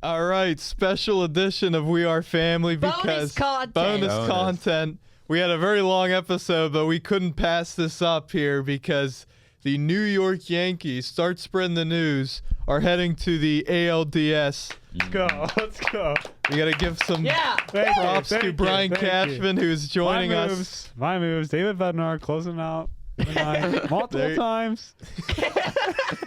All right, special edition of We Are Family because bonus content. We had a very long episode, but we couldn't pass this up here because the New York Yankees, start spreading the news, are heading to the ALDS. Let's go. Let's go. We got to give some props to Brian Cashman, who's joining us. My moves. David Bednar closing out multiple times.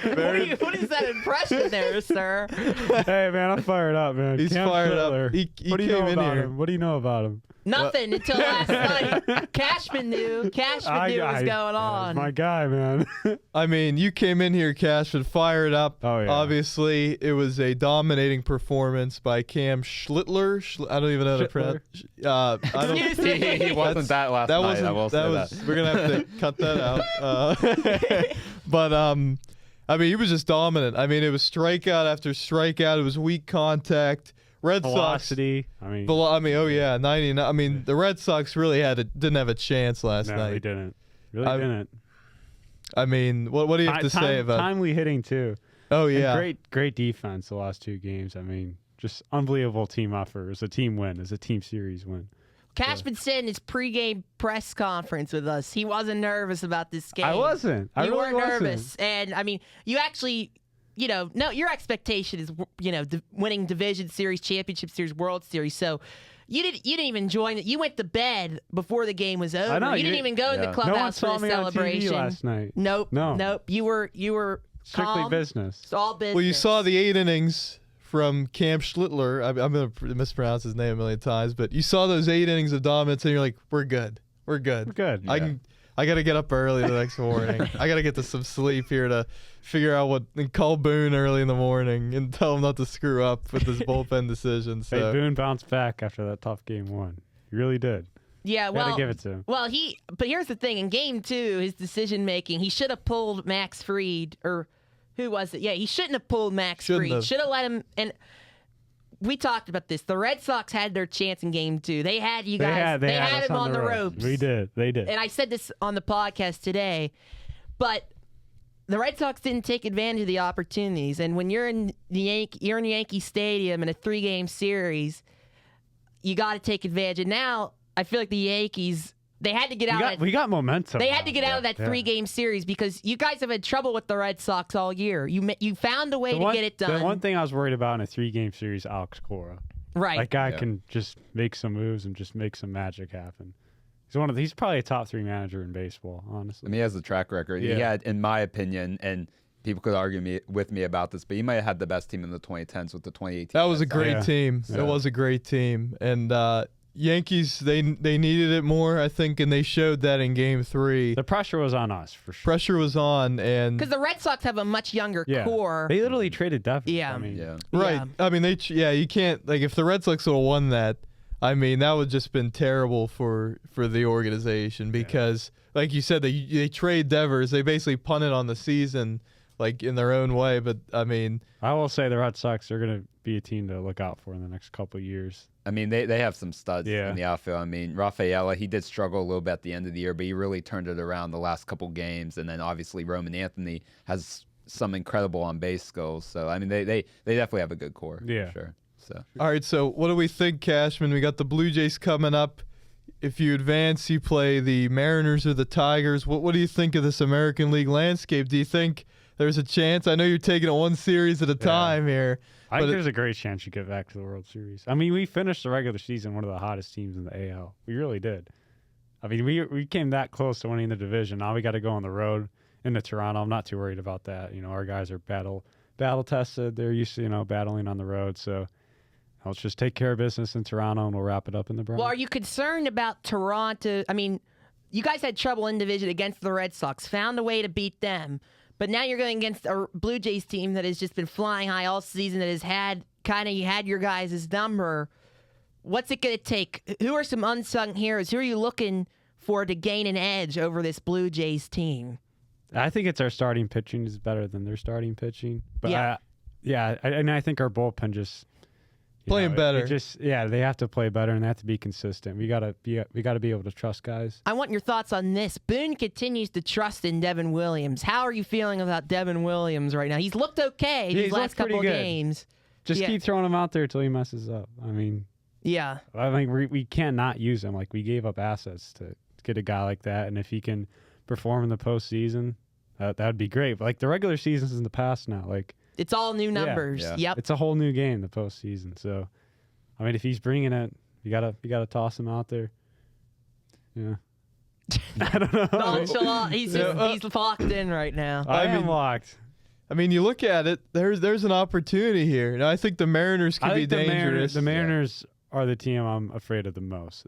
What is that impression there, sir? Hey, man, I'm fired up, man. He's fired up. He what do you know came in about here. him? What do you know about him? Nothing until last night. Cashman knew. Knew what was going on. My guy, man. I mean, you came in here, Cashman, fired up. Oh, yeah. Obviously, it was a dominating performance by Cam Schlittler. I don't even know how to pronounce. He wasn't that last night. I will say that. We're gonna have to cut that out. But I mean, he was just dominant. I mean, it was strikeout after strikeout. It was weak contact. Red Velocity. Sox. Oh yeah, 99. I mean, the Red Sox really didn't have a chance last night. No, we didn't. Really didn't. I mean, what do you have to say about timely hitting too? Oh yeah, and great defense the last two games. I mean, just unbelievable team effort. It was a team win. It was a team series win. Cashman said in his pregame press conference with us, he wasn't nervous about this game. I wasn't. You weren't nervous, and I mean, you actually. Your expectation is, winning Division Series, Championship Series, World Series. So you didn't even join it. You went to bed before the game was over. I know, you didn't even go in the clubhouse no one saw for the me celebration. On TV last night. Nope. You were strictly calm. business. It's all business. Well, you saw the 8 innings from Cam Schlittler. I'm going to mispronounce his name a million times, but you saw those 8 innings of dominance, and you're like, we're good. We're good. Yeah. I got to get up early the next morning. I got to get to some sleep here to figure out and call Boone early in the morning and tell him not to screw up with his bullpen decision. So. Hey, Boone bounced back after that tough game 1. He really did. Yeah, Gotta give it to him. Well, but here's the thing. In game 2, his decision making, he should have pulled Max Fried, or who was it? Yeah, he shouldn't have pulled Max Fried. Should have let him. And we talked about this. The Red Sox had their chance in game 2. They had you guys. They had him on the ropes. We did. They did. And I said this on the podcast today, but the Red Sox didn't take advantage of the opportunities. And when you're in Yankee Stadium in a 3-game series, you got to take advantage. And now I feel like the Yankees. They had to get out. We got momentum. They had to get out of that 3-game series because you guys have had trouble with the Red Sox all year. You found a way to get it done. The one thing I was worried about in a 3-game series, Alex Cora. Right. That guy can just make some moves and just make some magic happen. He's probably a top 3 manager in baseball, honestly. I mean, he has a track record. Yeah. He had, in my opinion, and people could argue with me about this, but he might have had the best team in the 2010s with the 2018. That was a great team. Yeah. It was a great team. And Yankees, they needed it more, I think, and they showed that in Game 3. The pressure was on us, for sure. Pressure was on, and because the Red Sox have a much younger core. They literally traded Devers. Yeah. I mean, right. Yeah. I mean, you can't, like, if the Red Sox would have won that, I mean, that would have just been terrible for the organization because, like you said, they trade Devers. They basically punted on the season, like, in their own way. But, I mean, I will say the Red Sox are going to be a team to look out for in the next couple of years. I mean, they have some studs in the outfield. I mean, Rafaela, he did struggle a little bit at the end of the year, but he really turned it around the last couple games. And then, obviously, Roman Anthony has some incredible on-base skills. So, I mean, they definitely have a good core, for sure. So. All right, so what do we think, Cashman? We got the Blue Jays coming up. If you advance, you play the Mariners or the Tigers. What do you think of this American League landscape? Do you think there's a chance? I know you're taking it one series at a time here. I think there's a great chance you get back to the World Series. I mean, we finished the regular season one of the hottest teams in the AL. We really did. I mean, we came that close to winning the division. Now we got to go on the road into Toronto. I'm not too worried about that. Our guys are battle tested. They're used to, battling on the road. So let's just take care of business in Toronto, and we'll wrap it up in the Bronx. Well, are you concerned about Toronto? I mean, you guys had trouble in division against the Red Sox, found a way to beat them. But now you're going against a Blue Jays team that has just been flying high all season, that has had you had your guys' number. What's it going to take? Who are some unsung heroes? Who are you looking for to gain an edge over this Blue Jays team? I think it's our starting pitching is better than their starting pitching. But I think our bullpen just playing better. They have to play better, and they have to be consistent. We gotta be able to trust guys. I want your thoughts on this. Boone continues to trust in Devin Williams. How are you feeling about Devin Williams right now? He's looked okay these last couple of games. Just keep throwing him out there until he messes up. I mean, we can't not use him. Like, we gave up assets to get a guy like that, and if he can perform in the postseason, that would be great. But like, the regular season's in the past now. Like, it's all new numbers. Yep. It's a whole new game, the postseason. So, I mean, if he's bringing it, you gotta toss him out there. Yeah. I don't know. Nonchalant. He's locked in right now. I am locked. I mean, you look at it. There's an opportunity here. And I think the Mariners could be dangerous. The Mariners are the team I'm afraid of the most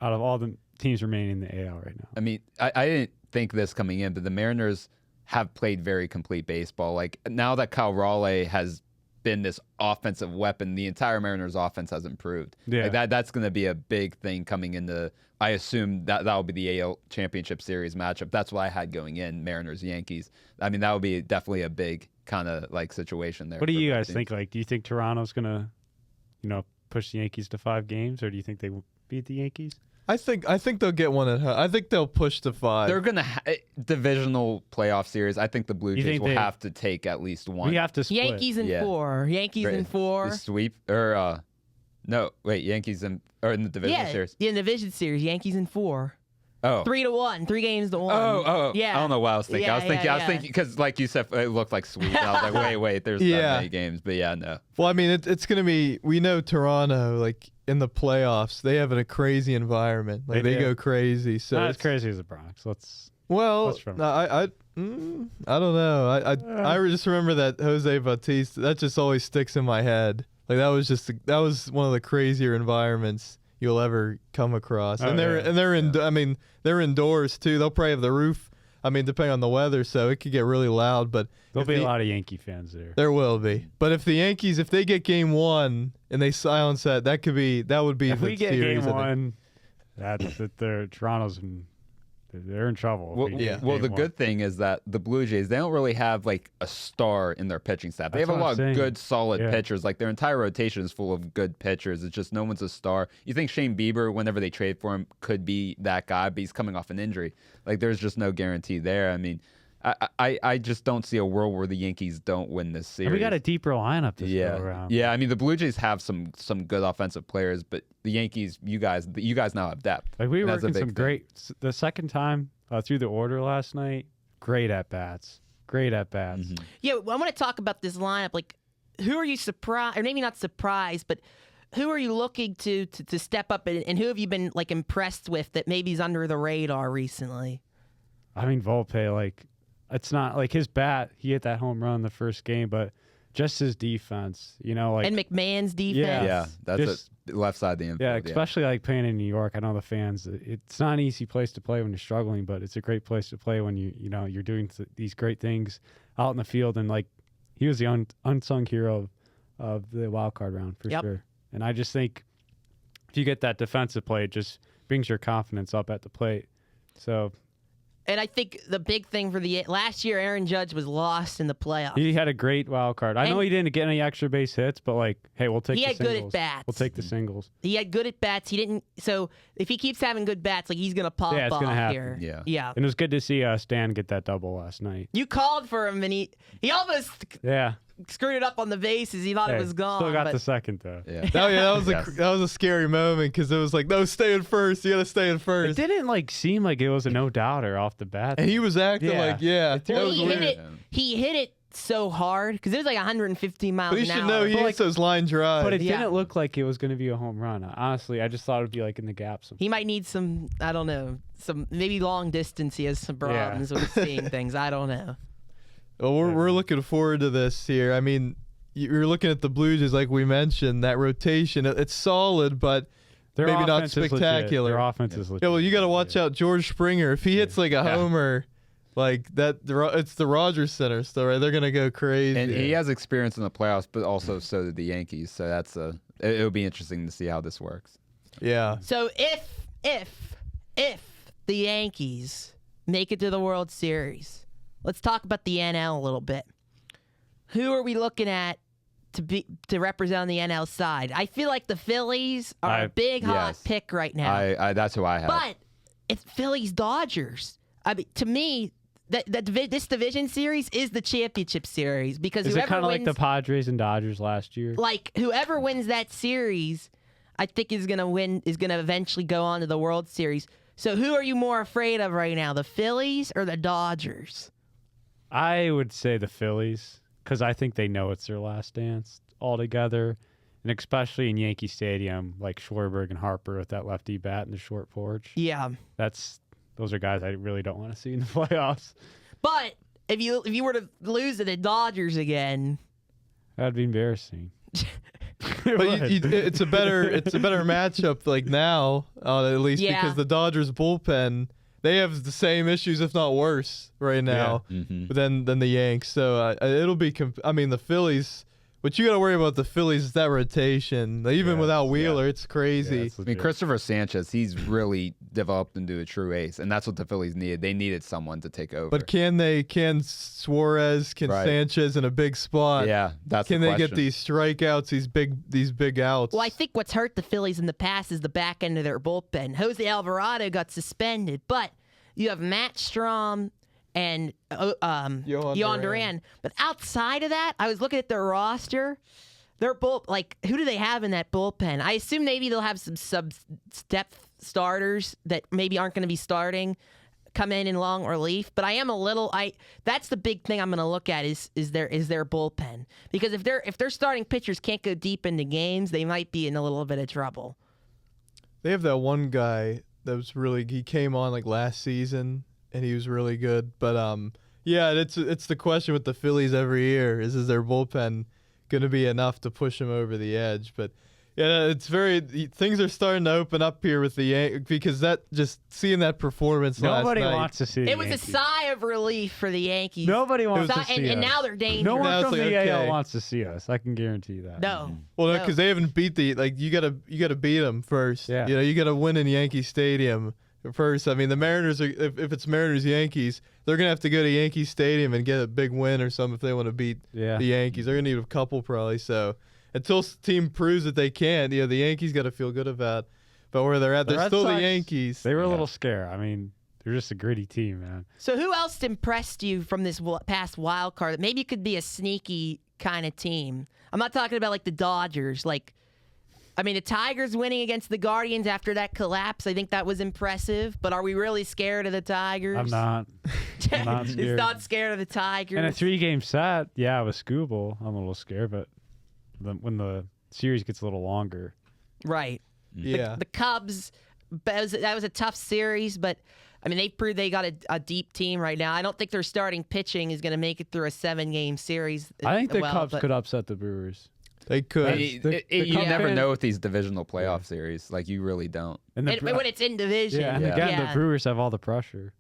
out of all the teams remaining in the AL right now. I mean, I didn't think this coming in, but the Mariners have played very complete baseball. Like, now that Kyle Raleigh has been this offensive weapon, the entire Mariners offense has improved. Yeah. Like that's going to be a big thing coming into. I assume that'll be the AL Championship Series matchup. That's what I had going in, Mariners-Yankees. I mean, that would be definitely a big kind of like situation there. What do you guys think? Like, do you think Toronto's going to, push the Yankees to 5 games, or do you think they will beat the Yankees? I think they'll get one at home. I think they'll push to 5. They're going to divisional playoff series. I think the Blue Jays will have to take at least one. We have to split. Yankees in 4. Yankees in 4. The sweep or no, wait, Yankees in the division series. Yeah, in the division series, Yankees in 4. Oh. 3-1, 3 games to 1. Oh, yeah. I don't know what I was thinking. Yeah, I was thinking because, like you said, it looked like sweep. I was like, wait, there's that many games, but no. Well, I mean, it's gonna be. We know Toronto, like in the playoffs, they have a crazy environment. Like they go crazy. So not as crazy as the Bronx. I don't know. I just remember that Jose Bautista. That just always sticks in my head. Like that was one of the crazier environments you'll ever come across. And they're indoors too. They'll probably have the roof. I mean, depending on the weather, so it could get really loud. But there'll be a lot of Yankee fans there. There will be. But if the Yankees, if they get Game 1 and they silence that, that would be. If the we get series, Game 1, Toronto's they're in trouble. Well, the good thing is that the Blue Jays, they don't really have like a star in their pitching staff. They have a lot of good, solid pitchers. Like their entire rotation is full of good pitchers. It's just no one's a star. You think Shane Bieber, whenever they trade for him, could be that guy, but he's coming off an injury. Like there's just no guarantee there. I mean, I just don't see a world where the Yankees don't win this series. And we got a deeper lineup this go around. Yeah, I mean the Blue Jays have some good offensive players, but the Yankees, you guys now have depth. Like we were working some great. The second time through the order last night, great at bats. Mm-hmm. Yeah, I want to talk about this lineup. Like, who are you surprised, or maybe not surprised, but who are you looking to step up, and who have you been like impressed with that maybe is under the radar recently? I mean, Volpe, like. It's not like his bat. He hit that home run the first game, but just his defense, like and McMahon's defense. Yeah, that's the left side of the infield. Yeah, especially like playing in New York. I know the fans. It's not an easy place to play when you're struggling, but it's a great place to play when you're doing these great things out in the field. And like he was the unsung hero of the wild card round for sure. And I just think if you get that defensive play, it just brings your confidence up at the plate. So. And I think the big thing for last year, Aaron Judge was lost in the playoffs. He had a great wild card. I know he didn't get any extra base hits, but like, hey, we'll take the singles. He had good at bats. We'll take the singles. He had good at bats. He didn't. So if he keeps having good bats, like he's gonna pop off here. Yeah. And it was good to see Stan get that double last night. You called for him, and he almost screwed it up on the bases. He thought it was gone. Still got the second though. Yeah. That was a scary moment because it was like, no, stay in first. You got to stay in first. It didn't seem like it was a no doubter off the bat. And he was acting he hit it so hard because it was like 115 miles an hour. But you should know he hits those line drives. But it didn't look like it was going to be a home run. Honestly, I just thought it would be like in the gap. He might need some, I don't know, maybe long distance. He has some problems with seeing things. I don't know. Well, we're looking forward to this here. I mean, you're looking at the Blue Jays, like we mentioned, that rotation. It's solid, but maybe not spectacular. Their offense is legit. Yeah, well, you got to watch out George Springer. If he hits like a homer, like that, it's the Rogers Center still, right? They're gonna go crazy. And he has experience in the playoffs, but also so did the Yankees. So that's it'll be interesting to see how this works. Yeah. So if the Yankees make it to the World Series. Let's talk about the NL a little bit. Who are we looking at to represent on the NL side? I feel like the Phillies are a big hot pick right now. That's who I have. But it's Phillies Dodgers. I mean, to me, this division series is the championship series because is whoever it kind of wins, like the Padres and Dodgers last year? Like whoever wins that series, I think is gonna eventually go on to the World Series. So who are you more afraid of right now, the Phillies or the Dodgers? I would say the Phillies because I think they know it's their last dance altogether, and especially in Yankee Stadium, like Schwarber and Harper with that lefty bat and the short porch. Yeah, those are guys I really don't want to see in the playoffs. But if you were to lose to the Dodgers again, that'd be embarrassing. But it's a better matchup like now, at least because the Dodgers bullpen, they have the same issues if not worse right now than the Yanks. So it'll be the Phillies. What you got to worry about the Phillies is that rotation. Even without Wheeler, it's crazy. I mean, Christopher Sanchez, he's really developed into a true ace, and that's what the Phillies needed. They needed someone to take over. But can Suarez, Sanchez in a big spot? Yeah, that's Can the they get question. these strikeouts, these big outs? Well, I think what's hurt the Phillies in the past is the back end of their bullpen. Jose Alvarado got suspended, but you have Matt Strahm and Yohan Duran. But outside of that, I was looking at their roster. Their who do they have in that bullpen? I assume maybe they'll have some sub-depth starters that maybe aren't going to be starting, come in long relief. But I am that's the big thing I'm going to look at is their bullpen. Because if their starting pitchers can't go deep into games, they might be in a little bit of trouble. They have that one guy that was he came on like last season and he was really good. But it's the question with the Phillies every year is their bullpen going to be enough to push them over the edge? But yeah, things are starting to open up here with the Yankees because just seeing that performance Nobody last night. wants to see it was Yankees. a sigh of relief for the Yankees. Nobody wants to see and us. now they're dangerous. No one Now from it's the like, AL okay. wants to see us. I can guarantee that. No. Well, because they haven't beat you gotta beat them first. Yeah. You gotta win in Yankee Stadium first. I mean, the Mariners are, if it's Mariners Yankees, they're gonna have to go to Yankee Stadium and get a big win or something if they want to beat the Yankees. They're gonna need a couple probably. So until team proves that they can, the Yankees got to feel good about where they're at. They're still the Yankees. They were a little scared. I mean, they're just a gritty team, man. So who else impressed you from this past wild card that maybe could be a sneaky kind of team? I'm not talking about like the Dodgers. The Tigers winning against the Guardians after that collapse, I think that was impressive. But are we really scared of the Tigers? I'm not. I'm not scared. It's not scared of the Tigers. In a 3-game set, with Scooble, I'm a little scared. But when the series gets a little longer. Right. Yeah. The Cubs, that was a tough series, but they proved they got a deep team right now. I don't think their starting pitching is going to make it through a 7-game series. I think the Cubs could upset the Brewers. They could. You never know with these divisional playoff series. Like, you really don't. And when it's in division. Yeah, and again, the Brewers have all the pressure.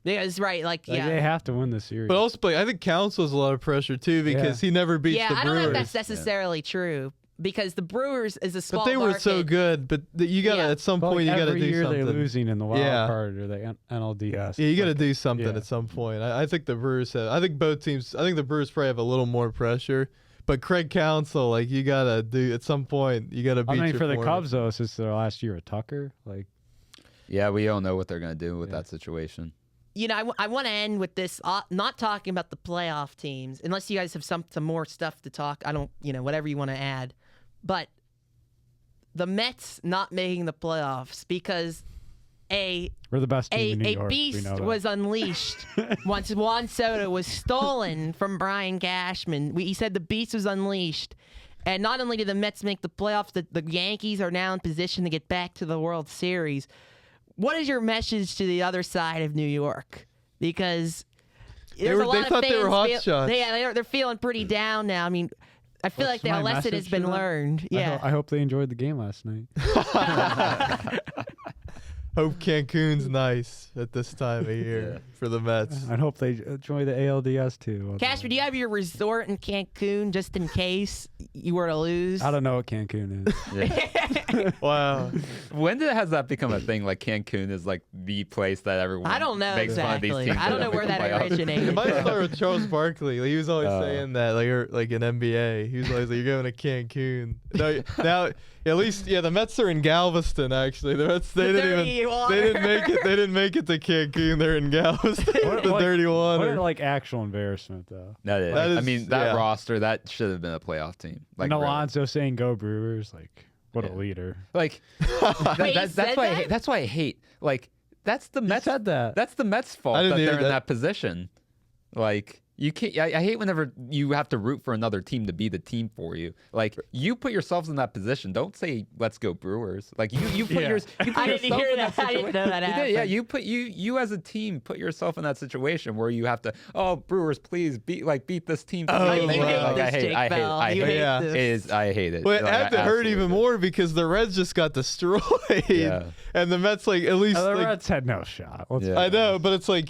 Yeah, it's right. They have to win the series. But also, I think Counsell has a lot of pressure too because he never beats the Brewers. I don't know if that's necessarily true because the Brewers is a small But they were market. so good. But you got to at some point you got to do every year something. they're losing in the wild card or the NLDS. Yeah, you got to do something at some point. I think the Brewers have. I think both teams. I think the Brewers probably have a little more pressure. But Craig Counsell, you got to do at some point. You got to beat. For the foreman. Cubs though, since their last year of Tucker, Yeah, we all know what they're gonna do with that situation. I want to end with this, not talking about the playoff teams, unless you guys have some more stuff to talk. I don't, whatever you want to add. But the Mets not making the playoffs because we're the best team in New York. A beast was unleashed once Juan Soto was stolen from Brian Cashman. He said the beast was unleashed. And not only did the Mets make the playoffs, the Yankees are now in position to get back to the World Series. What is your message to the other side of New York? Because there's a lot of thought fans they were hot shots. They're feeling pretty down now. I feel like the lesson has been learned. Yeah. I hope they enjoyed the game last night. Hope Cancun's nice at this time of year for the Mets. I hope they enjoy the ALDS too. Cashman, do you have your resort in Cancun just in case you were to lose? I don't know what Cancun is. Wow. When has that become a thing? Like Cancun is like the place that everyone I don't know makes fun of exactly. these teams I don't know make where the that playoffs. originated. It might start with Charles Barkley. Like, he was always Oh. saying that, like in NBA. He was always like, "You're going to Cancun." Now, at least, the Mets are in Galveston. Actually, the Mets they didn't make it. They didn't make it to Cancun. They're in Galveston. The dirty water. What a, like actual embarrassment though. That is. That is- I mean, that yeah. roster that should have been a playoff team. Like And really. Alonso saying "Go Brewers," like what Yeah. a leader. Like Wait, that's said why I that? hate, that's why I hate. Like that's the You Mets. said that. That's the Mets' fault I that didn't they're hear in that. that position. Like you can't. I hate whenever you have to root for another team to be the team for you. Like you put yourselves in that position. Don't say "Let's go Brewers." Like you put Yeah. yours. You put I didn't yourself hear in that. I didn't situation. know that You did, yeah. happened. You as a team put yourself in that situation where you have to. Oh, Brewers, please beat this team. Oh, You wow. hate Like, this, I hate. Jake I hate. Bell. I You hate. Yeah. this. It is. I hate it. Well, it Like, had I to hurt absolutely even do. more because the Reds just got destroyed, Yeah. and the Mets like at least The like, Reds had no shot. Let's Yeah. be I know, honest. but it's like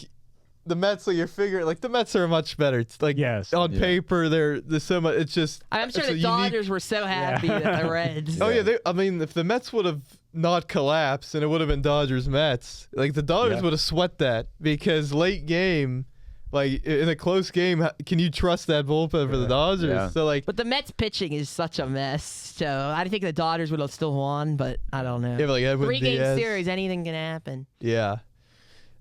the Mets. Like you're figuring, like the Mets are much better. It's like Yes. on Yeah. paper, there's so much. It's just. I'm sure it's the a unique- Dodgers were so happy that the Reds. Oh yeah, I mean, if the Mets would have not collapsed and it would have been Dodgers Mets, like the Dodgers Yeah. would have sweat that because late game, like in a close game, can you trust that bullpen for the Dodgers? Yeah. So like, But the Mets pitching is such a mess. So I think the Dodgers would have still won, but I don't know. yeah, but like Edwin 3-game Diaz. series, anything can happen. Yeah.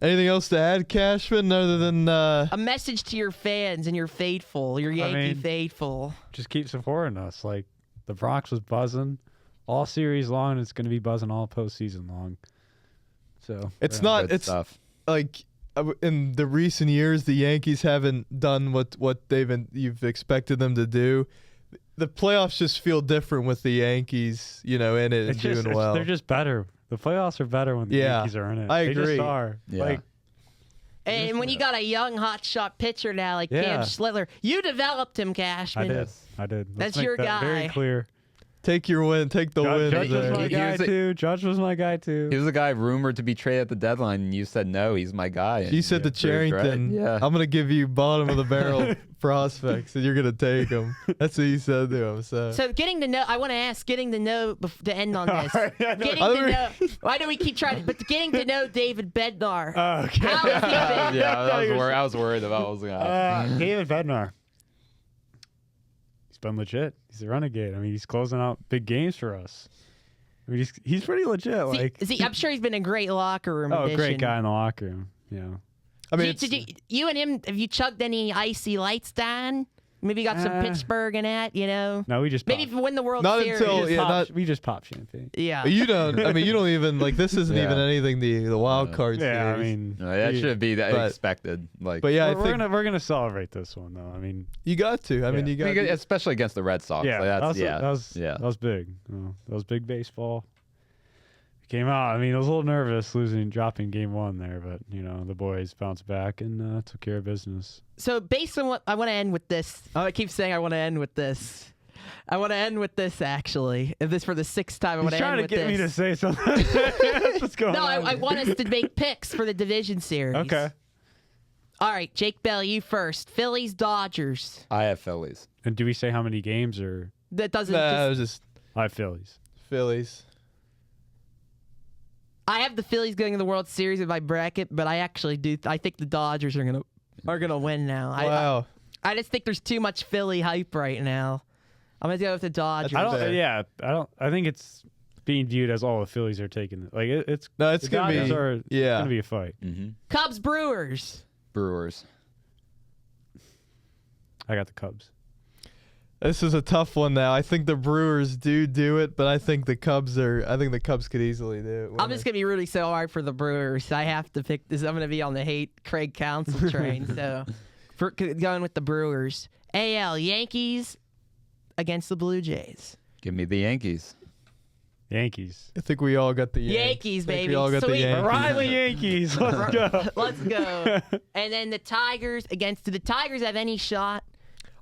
Anything else to add, Cashman, other than A message to your fans and your faithful, your Yankee mean- faithful. Just keep supporting us. Like the Bronx was buzzing all series long, and it's going to be buzzing all postseason long. So it's yeah. not. Good It's stuff. like in the recent years, the Yankees haven't done what you've expected them to do. The playoffs just feel different with the Yankees, in it and It's just, doing well. They're just better. The playoffs are better when the Yeah, Yankees are in it. I They agree. just are. Yeah. Like And when you got a young hotshot pitcher now like Cam Yeah. Schlittler, you developed him, Cashman. I did. Let's That's make your that Very guy. clear. Take your win. Take the win. Judge was there. my He guy was a- too. Judge was my guy too. He was a guy rumored to be traded at the deadline, and you said no, he's my guy. You said to proved Charrington, right. Yeah. I'm going to give you bottom of the barrel prospects, and you're going to take them. That's what you said to him. So, So getting to know, I want to ask, getting to know, to end on this. All right, I know. Getting to know, why do we keep trying, but getting to know David Bednar. Okay. How has he been? Yeah, I was worried about what was going to happen. David Bednar. He's been legit. He's a renegade. I mean, he's closing out big games for us. I mean, he's pretty legit. Like, I'm sure he's been a great locker room addition. great guy in the locker room. Yeah. I mean, You and him, have you chugged any icy lights down? Maybe you got some Pittsburgh in that, No, we just Maybe pop. if we win the World Not Series. until- we just pop champagne. Yeah. you don't. I mean, you don't even like. This isn't Yeah. even anything. The wild card Yeah, I series. mean, No, that should be But- expected. Like, But yeah, we're, I think we're gonna celebrate this one though. I mean, you got to. I mean, Yeah. you got. I mean, especially against the Red Sox. yeah, Like, that was big. That was big baseball. Came out. I mean, I was a little nervous dropping game one there, but the boys bounced back and took care of business. So based on what I want to end with this. Oh, I keep saying I want to end with this. I want to end with this actually. If this for the sixth time, I want He's to end trying to with get me to this. say something. That's what's going No, on. I want us to make picks for the division series. Okay. All right, Jake Bell, you first. Phillies, Dodgers. I have Phillies. And do we say how many games or? That doesn't. Nah, it just, was just I have Phillies. Phillies. I have the Phillies going to the World Series in my bracket, but I actually do. I think the Dodgers are gonna win now. Wow. I just think there's too much Philly hype right now. I'm gonna go with the Dodgers. I don't. fair. Yeah, I don't. I think it's being viewed as all the Phillies are taking it. Like it's. No, it's the gonna Dodgers be. are, It's Yeah. gonna be a fight. Mm-hmm. Cubs, Brewers. Brewers. I got the Cubs. This is a tough one now. I think the Brewers do it, but I think the Cubs could easily do it. I'm just gonna be really so hard for the Brewers. I have to pick this. I'm gonna be on the hate Craig Counsell train. So, going with the Brewers. AL Yankees against the Blue Jays. Give me the Yankees. Yankees. I think we all got the Yankees, I think baby. We all got the Sweet. Yankees. Riley Yankees. Let's go. Let's go. And then the Tigers against. Do the Tigers have any shot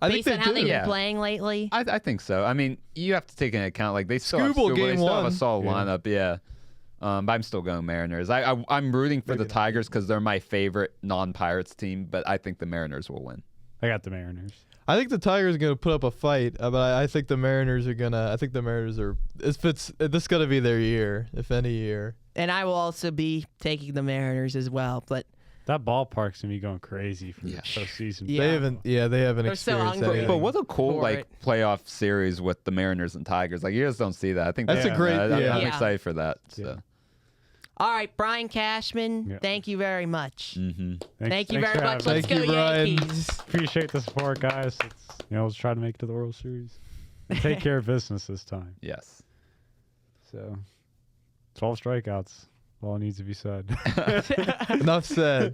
I think based on they how do. they've Yeah. been playing lately? I think so. I mean, you have to take into account like they still have Scooble Scooble, they game still have a one. solid Yeah. lineup. Yeah. But I'm still going Mariners. I'm rooting for the Tigers because they're my favorite non-Pirates team, but I think the Mariners will win. I got the Mariners. I think the Tigers are going to put up a fight, but I think the Mariners are going to. I think the Mariners are. This is going to be their year, if any year. And I will also be taking the Mariners as well, but. That ballpark's gonna be going crazy for the postseason. Yeah. They haven't They're experienced so anything. But what a cool playoff series with the Mariners and Tigers. Like you just don't see that. I think that's a great. I'm excited for that. So. Yeah. All right, Brian Cashman, thank you very much. Mm-hmm. Thank you very much. Let's Thank go you, Brian. Yankees. Appreciate the support, guys. Let's try to make it to the World Series. And take care of business this time. Yes. So, 12 strikeouts. All needs to be said. Enough said.